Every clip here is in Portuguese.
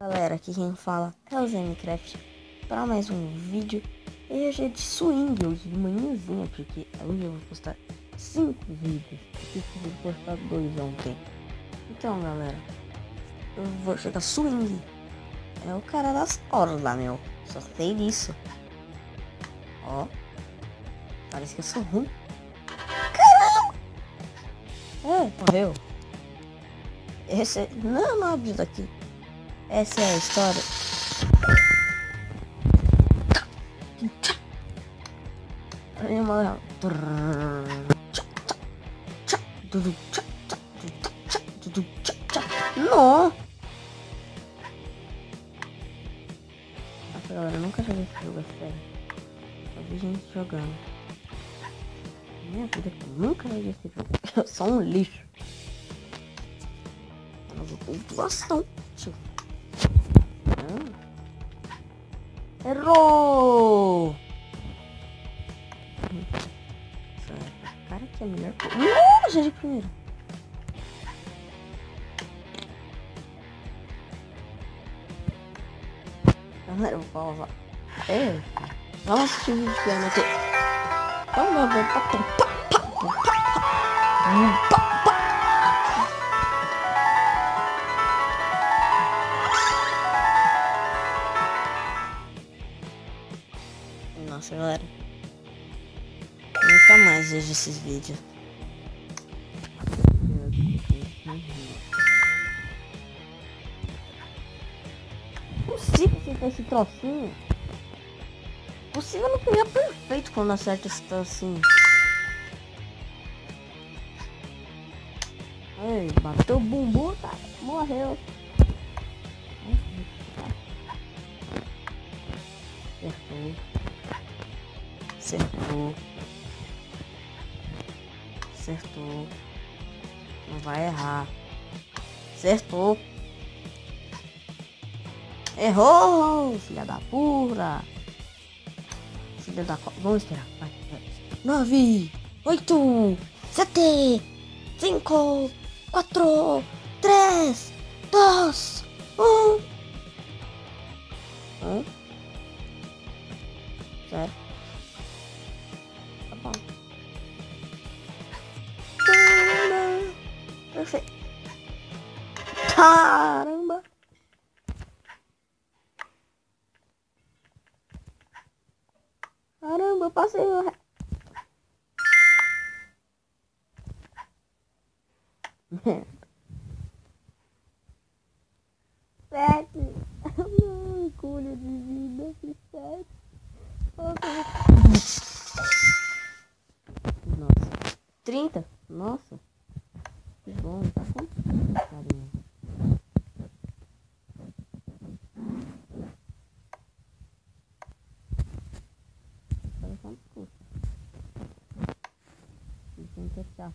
Galera, aqui quem fala é o Minecraft para mais um vídeo. E hoje é de swing, hoje de manhãzinha, porque hoje eu vou postar 5 vídeos. Eu consegui postar 2 ontem. Então, galera, eu vou jogar swing. É o cara das cordas, meu. Só sei disso. Ó, parece que eu sou ruim. Caramba! Morreu. Esse é... Não abre daqui. Essa é a história. Não! Nossa, galera, eu nunca joguei esse jogo, é sério. Só vi gente jogando. Minha vida que eu nunca joguei esse jogo. Eu sou um lixo. Eu vou pontuação. Errou! Cara, que é melhor. Nossa, de primeiro. Galera, eu vou pausar. Vamos assistir o vídeo que eu anotei. Nossa, galera. Nunca mais vejo esses vídeos. Possível acertar esse trocinho. Possível não pegar perfeito quando acerta esse trocinho. Ei, bateu o bumbum, tá? Morreu. Acertou. Acertou. Não vai errar. Acertou. Errou, filha da pura. Filha da... Vamos esperar. Vai. 9, 8, 7, 5, 4, 3, 2, 1. Sério? Tá bom. Perfeito. Caramba. Caramba, eu passei o... Sete. Orgulho de vida. 7. Nossa. 30? Nossa. Que bom, tá com carinho. Olha quanto custa. Tem que achar.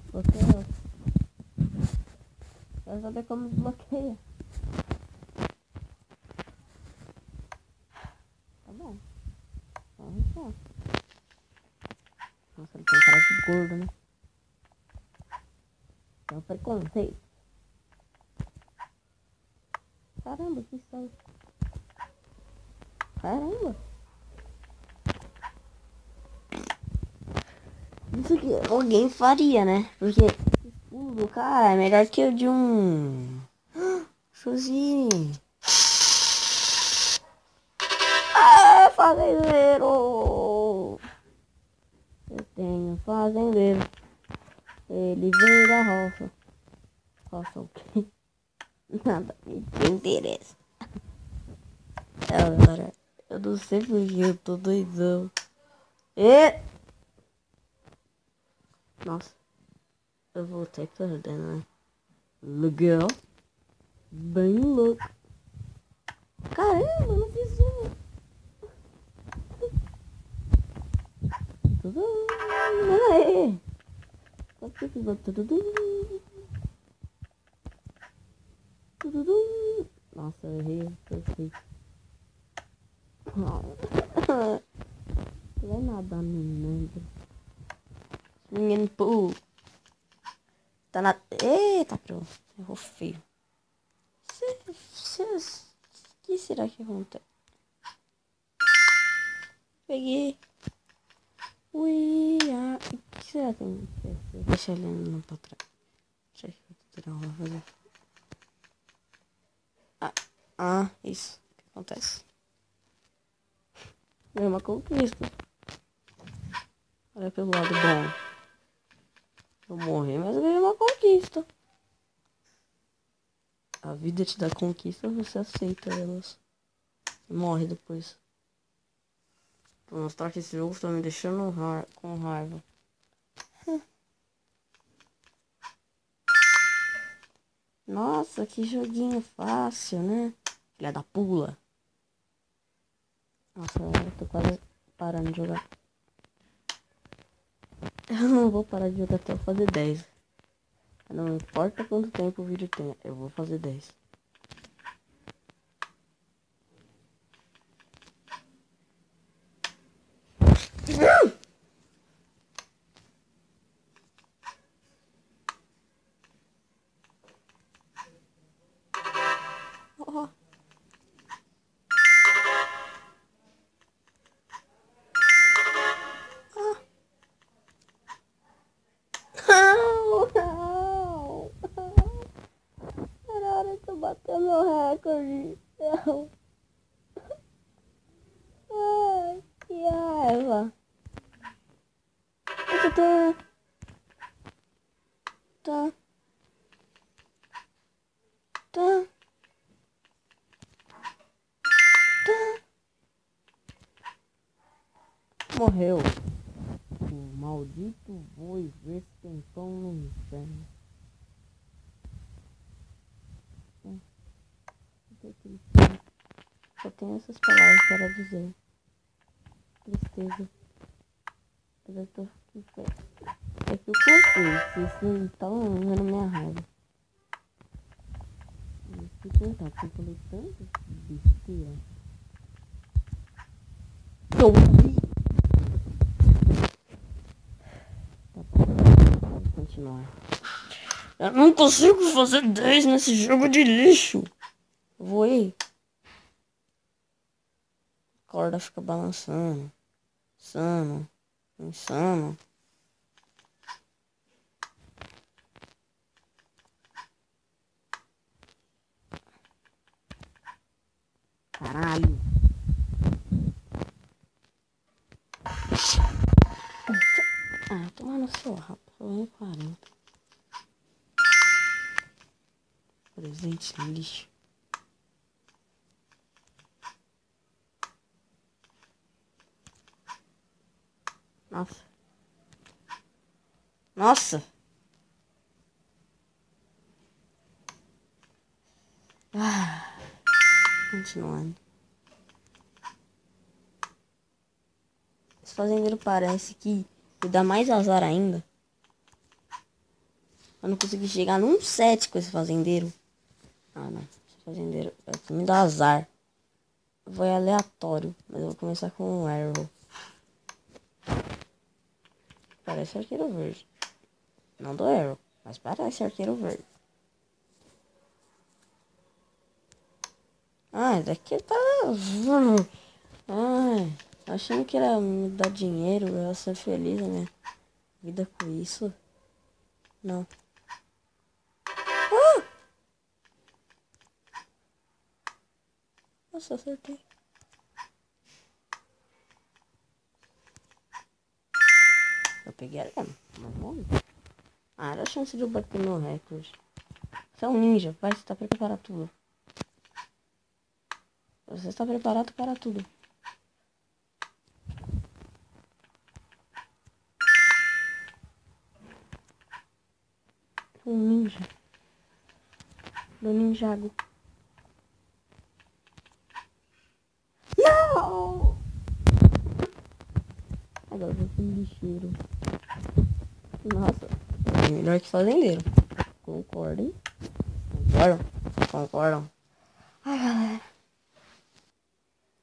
Desbloqueou. Quero saber como desbloqueia. Tá bom. Vamos lá. Nossa, ele tem cara de gordo, né? É um preconceito. Caramba, que sai. Caramba. Isso que alguém faria, né? Porque o pulo do cara é melhor que o de um... Sozinho. Ah, fazendeiro! Eu tenho fazendeiro. Ele veio da roça. Roça o quê? Nada me interessa. Agora, eu não sei porque eu tô doidão. Nossa, eu voltei perdendo, né? Legal. Bem louco. Caramba, eu não fiz um. Aê. Nossa, eu errei. Perfeito. Não vai nadar no mundo. Swimming pool. Tá na... Eita, pronto. Errou feio. O que será que acontece? Peguei. Ui, o que será que acontece? Deixa ele andando pra trás. Deixa eu tirar uma fazer. Isso. O que acontece? Ganhei uma conquista. Olha pelo lado bom. Eu morri, mas eu ganhei uma conquista. A vida te dá conquistas, você aceita elas. E morre depois. Pra mostrar que esse jogo tá me deixando com raiva. Nossa, que joguinho fácil, né? Filha da pula. Nossa, eu tô quase parando de jogar. Eu não vou parar de jogar até eu fazer 10. Não importa quanto tempo o vídeo tenha, eu vou fazer 10. Oh. Não. Era hora de eu bater meu recorde. Não. Ai, que raiva. Tá. Morreu. O maldito voiver tentou no inferno. Só tenho essas palavras para dizer. Tristeza. Mas eu tô é que eu cortei. Vocês não estão vendo minha raiva. Eu fiquei contado, porque eu falei tanto besteira. Eu vi. Tá bom, vamos continuar. Eu não consigo fazer 10 nesse jogo de lixo. Voei. A corda fica balançando. Insano. Caralho. Toma no seu rabo. Só 40. Presente lixo. Nossa. Continuando. Esse fazendeiro parece que me dá mais azar ainda. Eu não consegui chegar num 7 com esse fazendeiro. Não. Esse fazendeiro me dá azar. Foi aleatório. Mas eu vou começar com um arrow. Parece arqueiro verde. Não do arrow, mas parece arqueiro verde. Daqui tá... achando que era me dar dinheiro, eu ia ser feliz na minha vida com isso. Não. Nossa, acertei. Eu peguei a arma. Era a chance de eu bater meu recorde. Você é um ninja, vai, você tá preparado tudo. Você está preparado para tudo. Um ninja. Do ninjago. Não! Agora eu vou pro lixeiro. Nossa, é melhor que fazendeiro. Concordem? Concordam? Ai, galera.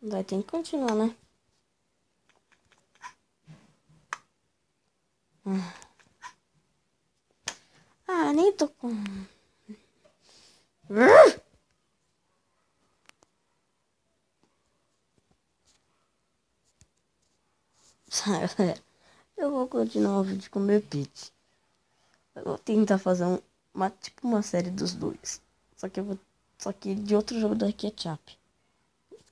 Vai ter que continuar, né? Ah, nem tô com... Galera, eu vou continuar o vídeo com o meu Pete. Eu vou tentar fazer tipo uma série dos dois. Só que de outro jogo da Ketchup.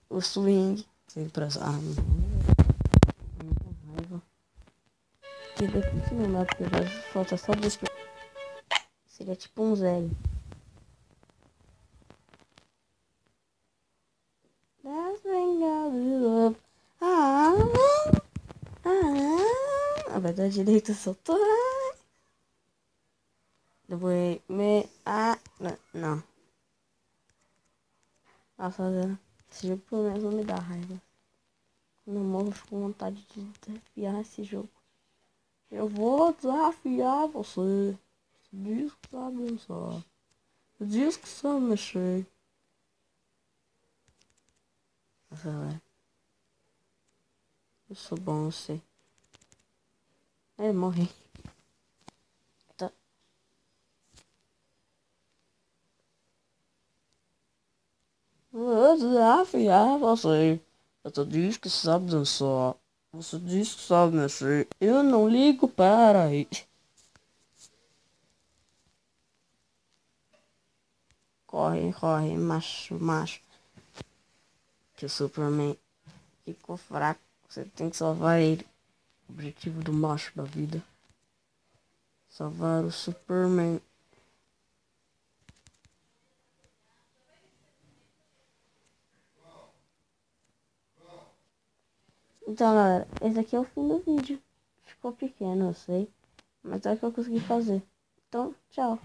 O Swing. Sempre as armas. Muita raiva. Porque depois não dá, porque já falta só dois. Seria tipo um zero. That's when God we love. Na verdade, direito soltou. Depois não. Nossa, esse jogo pelo menos não me dá raiva. Quando eu morro, eu fico com vontade de desafiar esse jogo. Eu vou desafiar você. Você diz que sabe dançar. Você diz que sabe mexer. Nossa, galera. Eu sou bom, eu sei. Morri. Tá. Vou desafiar você. Você diz que sabe dançar. Você diz que sabe mexer. Eu não ligo para isso. Corre, corre, macho, macho. Que o Superman ficou fraco. Você tem que salvar ele. Objetivo do macho da vida. Salvar o Superman. Então, galera, esse aqui é o fim do vídeo. Ficou pequeno, eu sei. Mas é o que eu consegui fazer. Então, tchau.